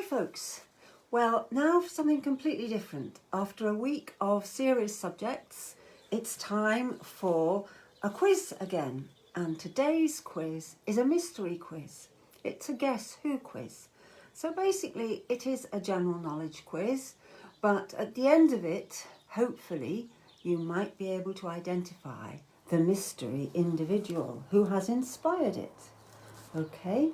folks. Well, now for something completely different. After a week of serious subjects, it's time for a quiz again. And today's quiz is a mystery quiz. It's a Guess Who quiz. So basically, it is a general knowledge quiz, but at the end of it, hopefully, you might be able to identify the mystery individual who has inspired it. Okay,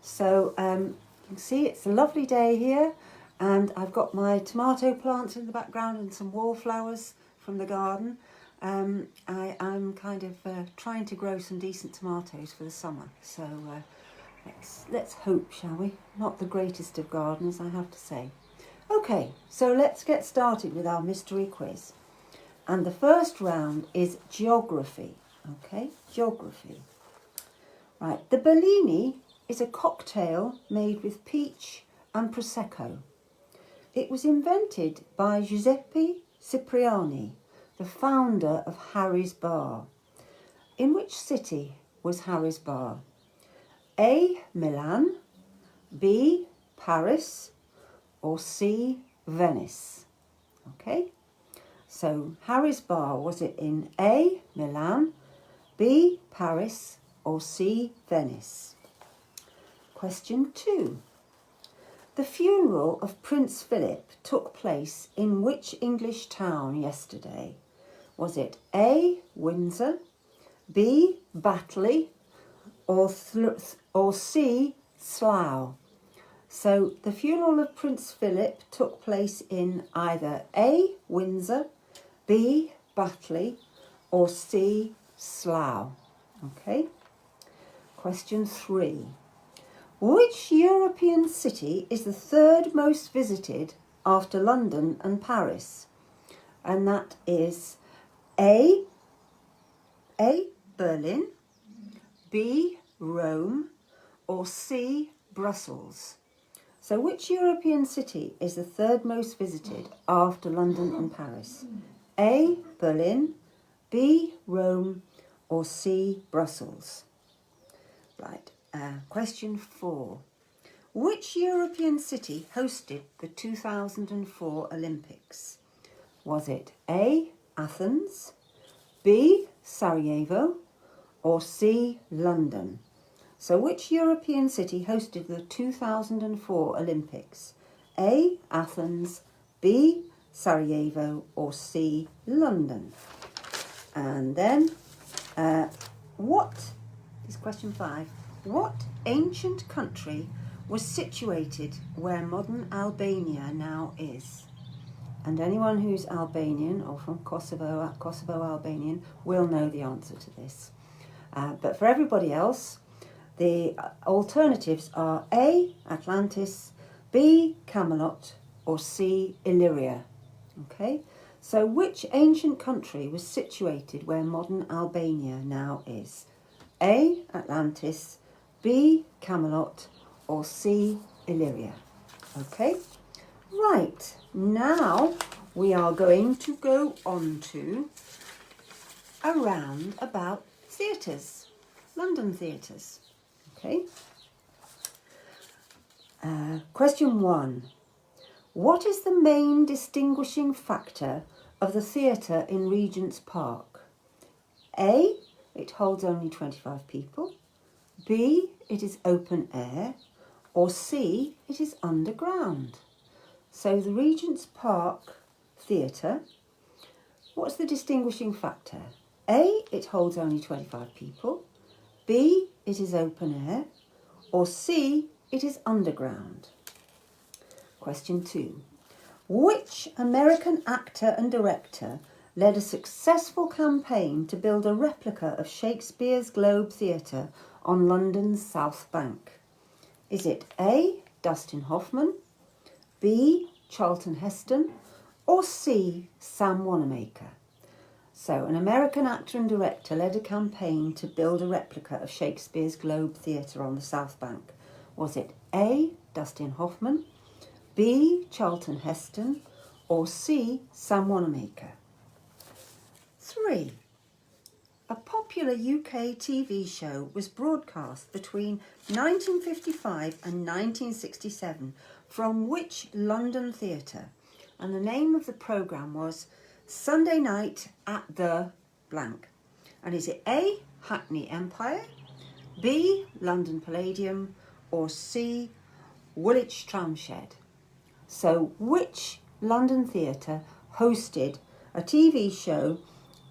so you can see it's a lovely day here, and I've got my tomato plants in the background and some wallflowers from the garden. I'm kind of trying to grow some decent tomatoes for the summer, so let's hope, shall we? Not the greatest of gardeners, I have to say. Okay, so let's get started with our mystery quiz. And the first round is geography. Okay, geography. Right, the Bellini is a cocktail made with peach and Prosecco. It was invented by Giuseppe Cipriani, the founder of Harry's Bar. In which city was Harry's Bar? A. Milan, B. Paris, or C. Venice? Okay, so Harry's Bar, was it in A. Milan, B. Paris, or C. Venice? Question 2. The funeral of Prince Philip took place in which English town yesterday? Was it A. Windsor, B. Batley, or C. Slough? So the funeral of Prince Philip took place in either A. Windsor, B. Batley, or C. Slough. Okay. Question 3. Which European city is the third most visited after London and Paris? And that is A. Berlin, B. Rome, or C. Brussels? So which European city is the third most visited after London and Paris? A. Berlin, B. Rome, or C. Brussels? Right. Question 4. Which European city hosted the 2004 Olympics? Was it A. Athens, B. Sarajevo, or C. London? So which European city hosted the 2004 Olympics? A. Athens, B. Sarajevo, or C. London? And then what is question 5? What ancient country was situated where modern Albania now is? And anyone who's Albanian or from Kosovo Albanian will know the answer to this. But for everybody else, the alternatives are A. Atlantis, B. Camelot, or C. Illyria. Okay, so which ancient country was situated where modern Albania now is? A. Atlantis, B. Camelot, or C. Illyria? Okay, right, now we are going to go on to a round about theatres, London theatres. Okay. Question 1. What is the main distinguishing factor of the theatre in Regent's Park? A. It holds only 25 people. B. It is open air. Or C. It is underground. So the Regent's Park Theatre, what's the distinguishing factor? A. It holds only 25 people. B. It is open air. Or C. It is underground. Question 2. Which American actor and director led a successful campaign to build a replica of Shakespeare's Globe Theatre on London's South Bank? Is it A. Dustin Hoffman, B. Charlton Heston, or C. Sam Wanamaker? So an American actor and director led a campaign to build a replica of Shakespeare's Globe Theatre on the South Bank. Was it A. Dustin Hoffman, B. Charlton Heston, or C. Sam Wanamaker? 3. a popular UK TV show was broadcast between 1955 and 1967 from which London theatre? And the name of the programme was Sunday Night at the blank. And is it A, Hackney Empire, B, London Palladium, or C, Woolwich Tramshed? So which London theatre hosted a TV show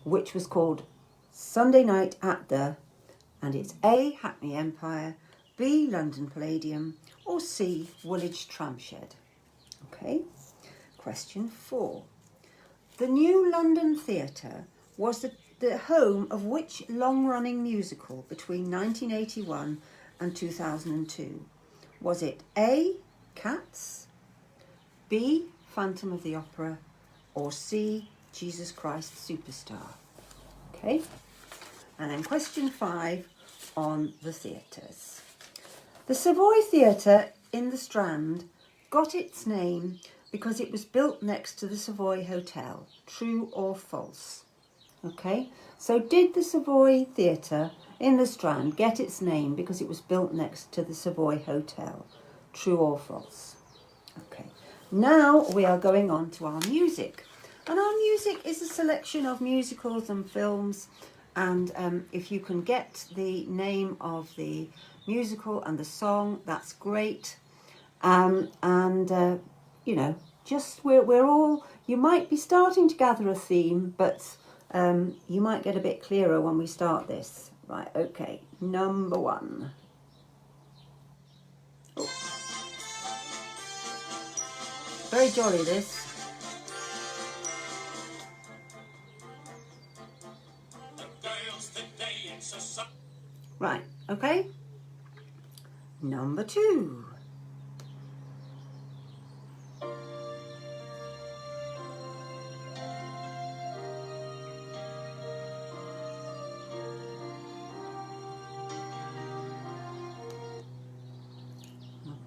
which was called Sunday Night at the, and it's A, Hackney Empire, B, London Palladium, or C, Woolwich Tramshed? Okay, question 4. The New London Theatre was the home of which long-running musical between 1981 and 2002? Was it A, Cats, B, Phantom of the Opera, or C, Jesus Christ Superstar? Okay, and then question 5 on the theatres. The Savoy Theatre in the Strand got its name because it was built next to the Savoy Hotel. True or false? Okay, so did the Savoy Theatre in the Strand get its name because it was built next to the Savoy Hotel? True or false? Okay, now we are going on to our music. And our music is a selection of musicals and films. And if you can get the name of the musical and the song, that's great. You know, just we're all, you might be starting to gather a theme, but you might get a bit clearer when we start this. Right, okay, number 1. Oh. Very jolly, this. Right, okay. Number 2.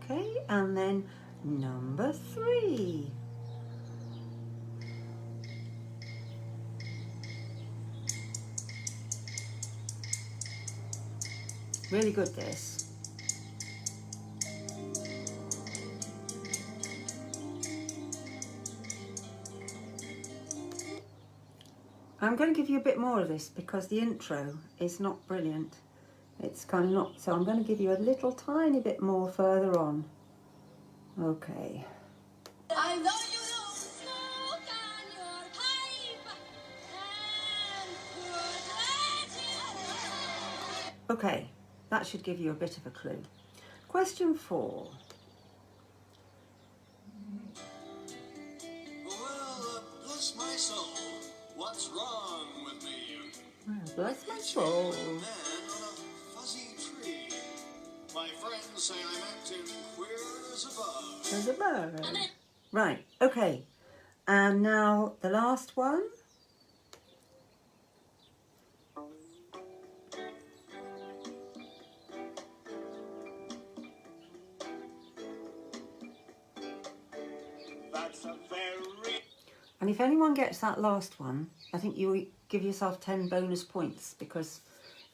Okay, and then number 3. Really good, this. I'm going to give you a bit more of this because the intro is not brilliant. It's kind of not, so I'm going to give you a little tiny bit more further on. Okay. I know you don't smoke on your pipe. Okay, that should give you a bit of a clue. Question 4. Well, bless my soul. What's wrong with me? Well, bless my soul. Man on a fuzzy tree. My friends say I'm acting queer as a bug. As a bird. Right, okay. And now the last one. That's a very... And if anyone gets that last one, I think you give yourself 10 bonus points because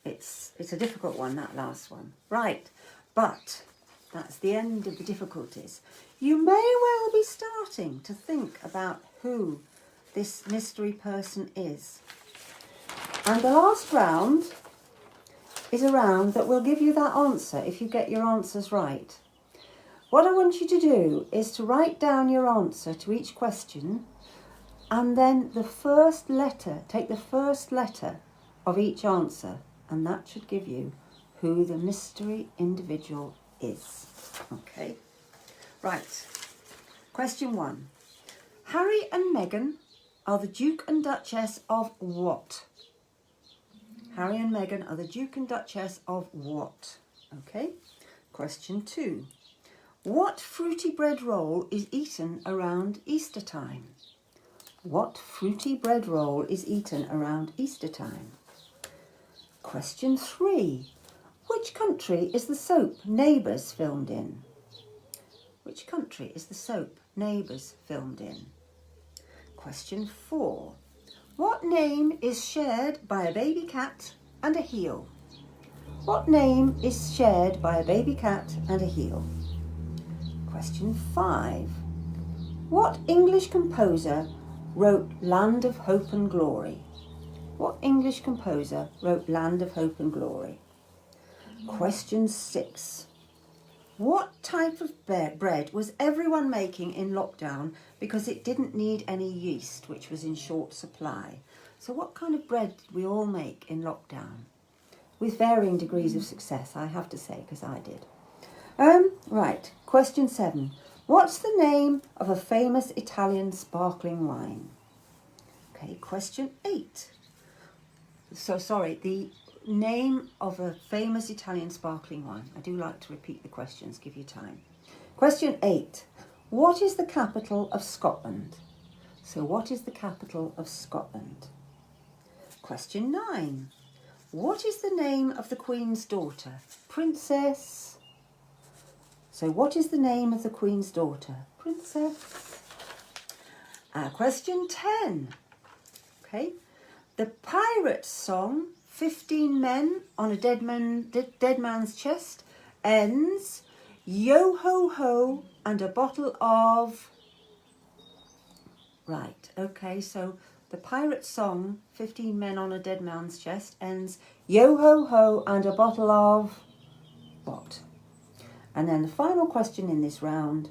it's a difficult one, that last one. Right, but that's the end of the difficulties. You may well be starting to think about who this mystery person is. And the last round is a round that will give you that answer if you get your answers right. What I want you to do is to write down your answer to each question, and then the first letter, take the first letter of each answer, and that should give you who the mystery individual is. Okay, right. Question 1. Harry and Meghan are the Duke and Duchess of what? Harry and Meghan are the Duke and Duchess of what? Okay. Question 2. What fruity bread roll is eaten around Easter time? What fruity bread roll is eaten around Easter time? Question 3. Which country is the soap Neighbours filmed in? Which country is the soap Neighbours filmed in? Question 4. What name is shared by a baby cat and a heel. What name is shared by a baby cat and a heel? Question 5. What English composer wrote Land of Hope and Glory? What English composer wrote Land of Hope and Glory? Question 6. What type of bread was everyone making in lockdown because it didn't need any yeast, which was in short supply? So what kind of bread did we all make in lockdown? With varying degrees of success, I have to say, because I did. Right, question 7. What's the name of a famous Italian sparkling wine? Okay, question 8. The name of a famous Italian sparkling wine. I do like to repeat the questions, give you time. Question 8. What is the capital of Scotland? So what is the capital of Scotland? Question 9. What is the name of the Queen's daughter? Princess. So what is the name of the Queen's daughter? Princess. Question 10. Okay. The pirate song, 15 men on a dead man's chest, ends, yo ho ho, and a bottle of... Right, okay, so the pirate song, 15 men on a dead man's chest, ends, yo ho ho, and a bottle of... What? And then the final question in this round,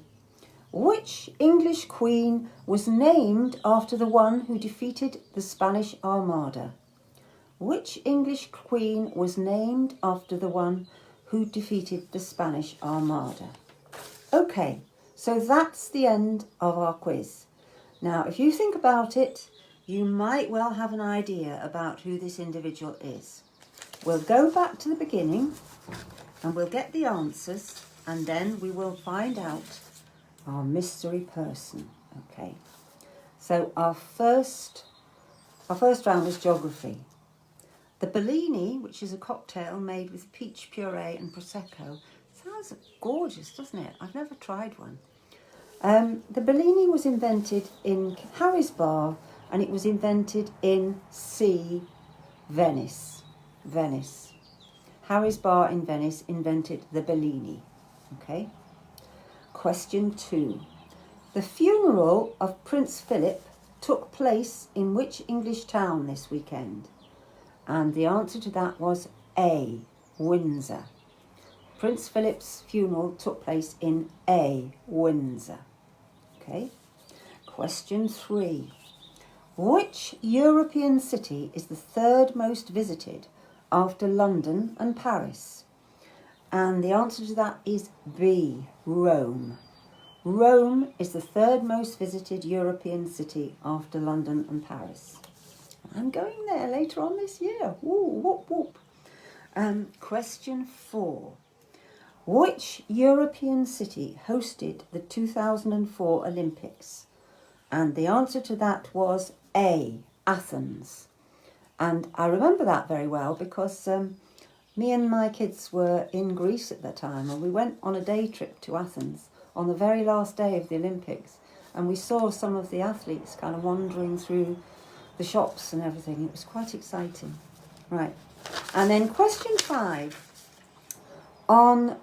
which English queen was named after the one who defeated the Spanish Armada? Which English queen was named after the one who defeated the Spanish Armada? Okay, so that's the end of our quiz. Now, if you think about it, you might well have an idea about who this individual is. We'll go back to the beginning and we'll get the answers, and then we will find out our mystery person. Okay, so our first round is geography. The Bellini, which is a cocktail made with peach puree and Prosecco, sounds gorgeous, doesn't it? I've never tried one. The Bellini was invented in Harry's Bar, and it was invented in Venice. Harry's Bar in Venice invented the Bellini. Okay. Question 2. The funeral of Prince Philip took place in which English town this weekend? And the answer to that was A, Windsor. Prince Philip's funeral took place in A, Windsor. Okay. Question 3. Which European city is the third most visited after London and Paris? And the answer to that is B, Rome. Rome is the third most visited European city after London and Paris. I'm going there later on this year. Woo, whoop, whoop. Question 4. Which European city hosted the 2004 Olympics? And the answer to that was A, Athens. And I remember that very well because me and my kids were in Greece at that time, and we went on a day trip to Athens on the very last day of the Olympics, and we saw some of the athletes kind of wandering through the shops and everything. It was quite exciting. Right. And then question 5. On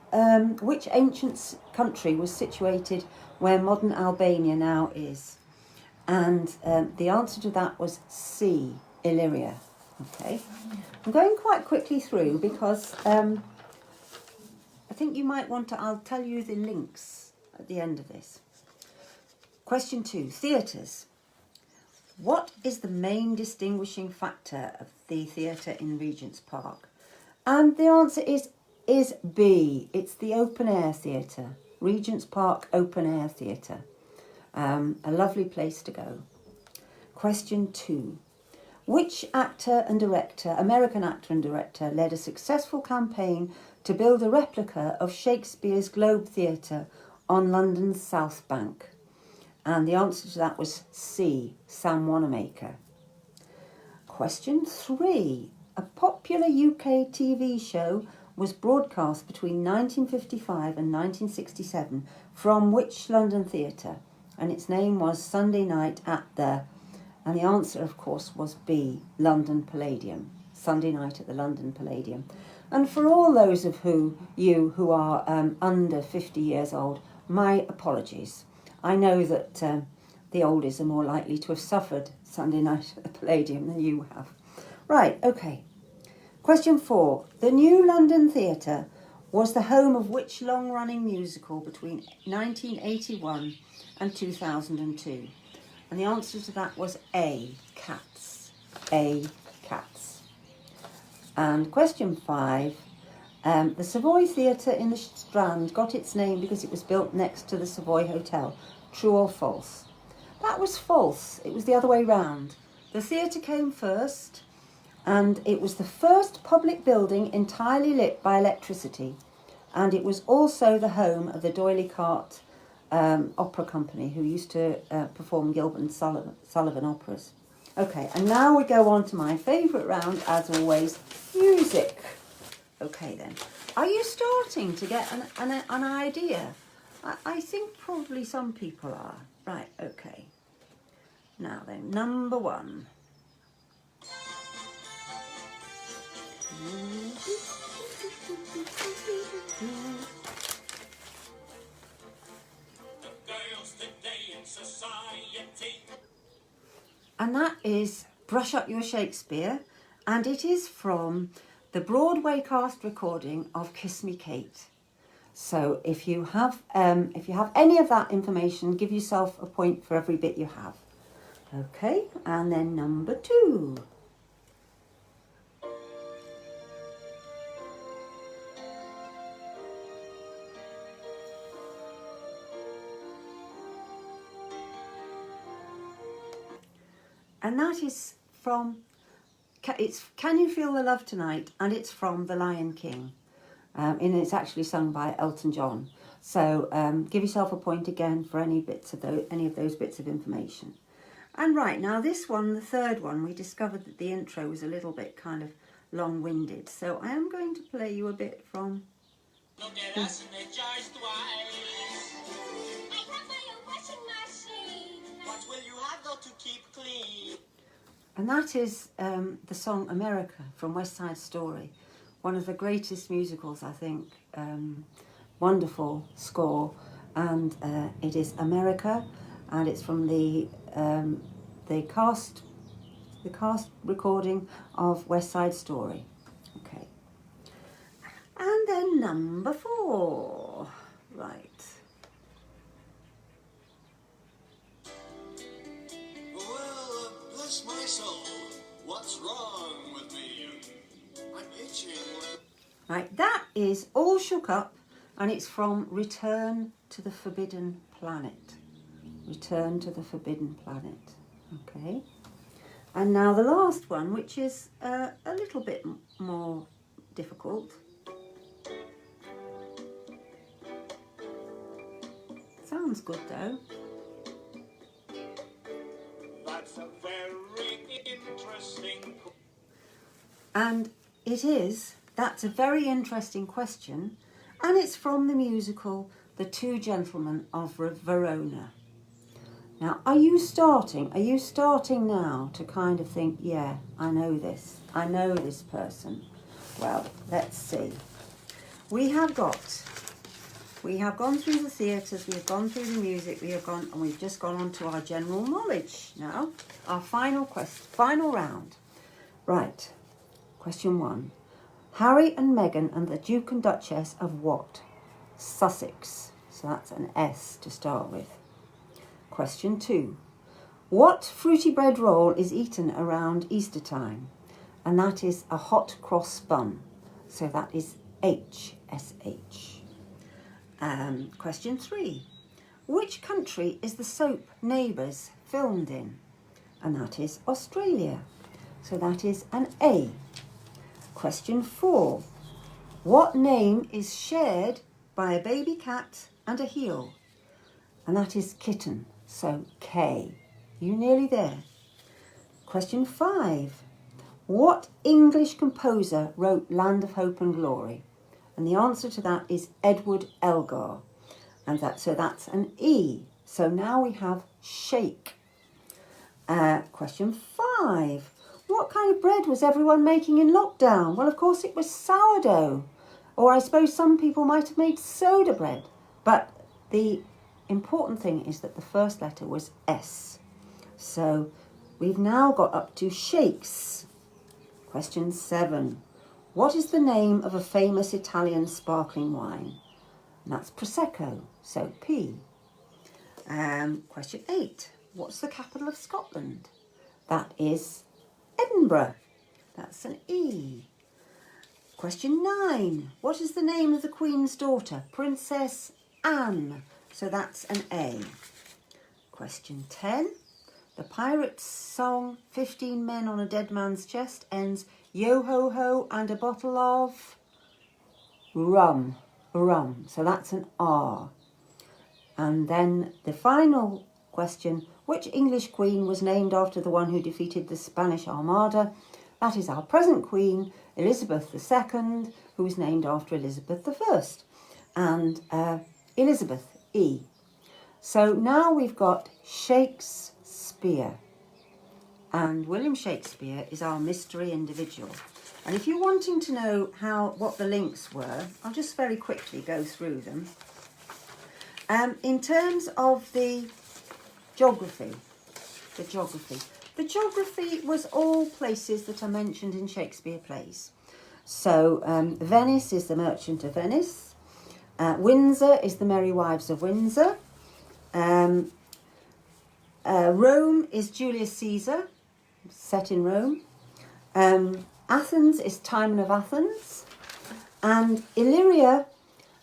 which ancient country was situated where modern Albania now is? And the answer to that was C, Illyria. Okay. I'm going quite quickly through because I think you might want to... I'll tell you the links at the end of this. Question 2. Theatres. What is the main distinguishing factor of the theatre in Regent's Park? And the answer is B. It's the open-air theatre. Regent's Park Open-Air Theatre. A lovely place to go. Question 2. Which American actor and director, led a successful campaign to build a replica of Shakespeare's Globe Theatre on London's South Bank? And the answer to that was C, Sam Wanamaker. Question 3. A popular UK TV show was broadcast between 1955 and 1967 from which London theatre? And its name was Sunday Night at the... And the answer, of course, was B, London Palladium. Sunday night at the London Palladium. And for all those of you who are under 50 years old, my apologies. I know that the oldies are more likely to have suffered Sunday night at the Palladium than you have. Right, okay. Question 4. The New London Theatre was the home of which long-running musical between 1981 and 2002? And the answer to that was A, Cats. A, Cats. And question 5. The Savoy Theatre in the Strand got its name because it was built next to the Savoy Hotel. True or false? That was false. It was the other way round. The theatre came first, and it was the first public building entirely lit by electricity, and it was also the home of the D'Oyly Carte Opera Company, who used to perform Gilbert and Sullivan operas. Okay, and now we go on to my favourite round, as always, music. Okay then, are you starting to get an idea? I think probably some people are. Right, okay. Now then, number 1. And that is Brush Up Your Shakespeare, and it is from the Broadway cast recording of Kiss Me Kate. So if you have any of that information, give yourself a point for every bit you have. Okay, and then number 2. And that is from, it's Can You Feel the Love Tonight? And it's from The Lion King. And it's actually sung by Elton John. So give yourself a point again for any of those bits of information. And right, now this one, the third one, we discovered that the intro was a little bit kind of long-winded. So I am going to play you a bit from... Look at us in the jars twice. I can buy a washing machine. What will you have though to keep clean? And that is the song America from West Side Story. One of the greatest musicals, I think. Wonderful score. And it is America, and it's from the cast recording of West Side Story. Okay. And then number 4. Right. Well, bless my soul. What's wrong with me? I'm itching. Right, that is All Shook Up, and it's from Return to the Forbidden Planet. Return to the Forbidden Planet. Okay. And now the last one, which is a little bit more difficult. Sounds good though. That's a very interesting. And that's a very interesting question, and it's from the musical The Two Gentlemen of Verona. Now, are you starting now to kind of think, yeah, I know this person? Well, let's see. We have gone through the theatres, we have gone through the music, we've just gone on to our general knowledge now. Our final round. Right, question 1. Harry and Meghan and the Duke and Duchess of what? Sussex. So that's an S to start with. Question 2. What fruity bread roll is eaten around Easter time? And that is a hot cross bun. So that is HSH. Question 3. Which country is the soap Neighbours filmed in? And that is Australia. So that is an A. Question 4. What name is shared by a baby cat and a heel? And that is kitten. So K. You nearly there. Question 5. What English composer wrote Land of Hope and Glory? And the answer to that is Edward Elgar. And that's an E. So now we have shake. Question 5. What kind of bread was everyone making in lockdown? Well, of course, it was sourdough. Or I suppose some people might have made soda bread. But the important thing is that the first letter was S. So we've now got up to shakes. Question 7. What is the name of a famous Italian sparkling wine? And that's Prosecco, so P. Question 8. What's the capital of Scotland? That is Edinburgh. That's an E. Question 9. What is the name of the Queen's daughter? Princess Anne. So that's an A. Question 10. The pirate's song, 15 Men on a Dead Man's Chest, ends yo ho ho and a bottle of rum. Rum. So that's an R. And then the final question, which English queen was named after the one who defeated the Spanish Armada? That is our present queen, Elizabeth II, who was named after Elizabeth I. And Elizabeth, E. So now we've got Shakespeare. And William Shakespeare is our mystery individual. And if you're wanting to know what the links were, I'll just very quickly go through them. In terms of the geography was all places that are mentioned in Shakespeare plays. So Venice is the Merchant of Venice. Windsor is the Merry Wives of Windsor. Rome is Julius Caesar, set in Rome. Athens is Timon of Athens. And Illyria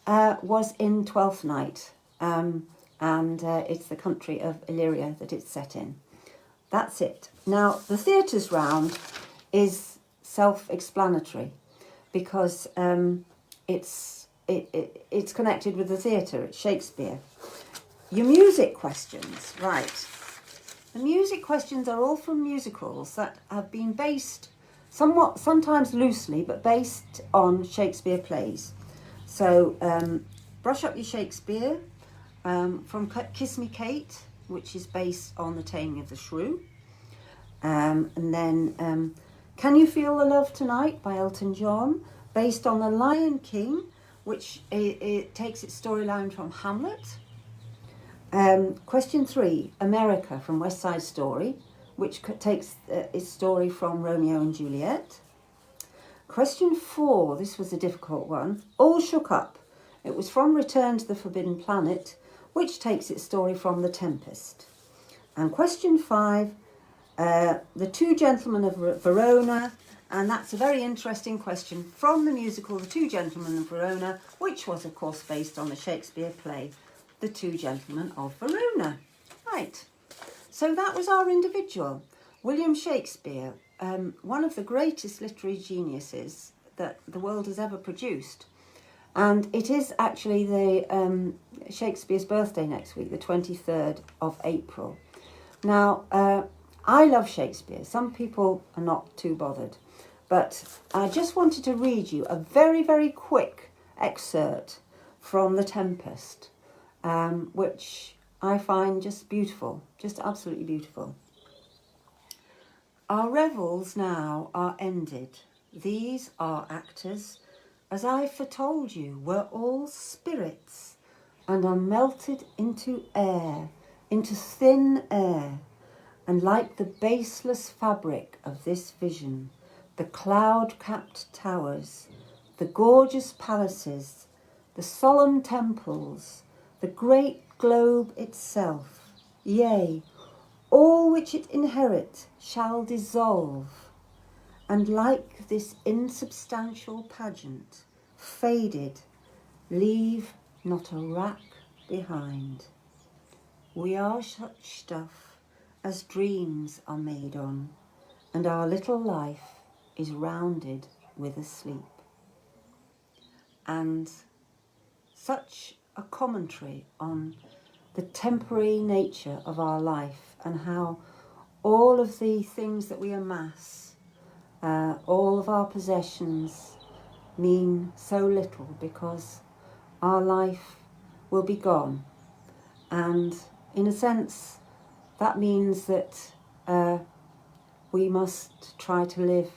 was in Twelfth Night. And it's the country of Illyria that it's set in. That's it. Now, the theatres round is self-explanatory because it's connected with the theatre. It's Shakespeare. Your music questions, right. The music questions are all from musicals that have been based somewhat, sometimes loosely, but based on Shakespeare plays. So, brush up your Shakespeare. From Kiss Me Kate, which is based on The Taming of the Shrew. And then Can You Feel the Love Tonight by Elton John, based on The Lion King, which it takes its storyline from Hamlet. Question 3, America from West Side Story, which takes its story from Romeo and Juliet. Question 4, this was a difficult one, All Shook Up. It was from Return to the Forbidden Planet, which takes its story from The Tempest. And question 5, The Two Gentlemen of Verona, and that's a very interesting question from the musical The Two Gentlemen of Verona, which was, of course, based on the Shakespeare play The Two Gentlemen of Verona. Right, so that was our individual. William Shakespeare, one of the greatest literary geniuses that the world has ever produced. And it is actually the Shakespeare's birthday next week, the 23rd of April. Now, I love Shakespeare. Some people are not too bothered. But I just wanted to read you a very, very quick excerpt from The Tempest, which I find just beautiful, just absolutely beautiful. Our revels now are ended. These are actors, as I foretold you, were all spirits, and are melted into air, into thin air, and like the baseless fabric of this vision, the cloud-capped towers, the gorgeous palaces, the solemn temples, the great globe itself, yea, all which it inherit shall dissolve, and like this insubstantial pageant, faded, leave not a rack behind. We are such stuff as dreams are made on, and our little life is rounded with a sleep. And such a commentary on the temporary nature of our life and how all of the things that we amass, all of our possessions mean so little because our life will be gone. And in a sense, that means that we must try to live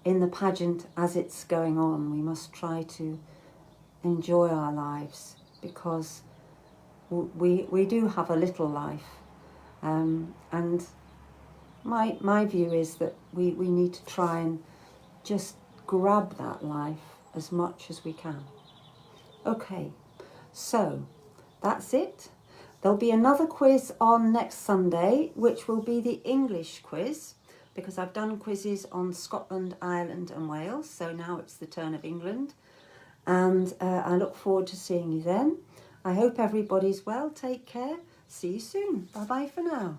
in the pageant as it's going on. We must try to enjoy our lives, because we do have a little life, and my view is that we need to try and just grab that life as much as we can. Okay, so that's it. There'll be another quiz on next Sunday, which will be the English quiz, because I've done quizzes on Scotland, Ireland and Wales, so now it's the turn of England. And I look forward to seeing you then. I hope everybody's well. Take care. See you soon. Bye-bye for now.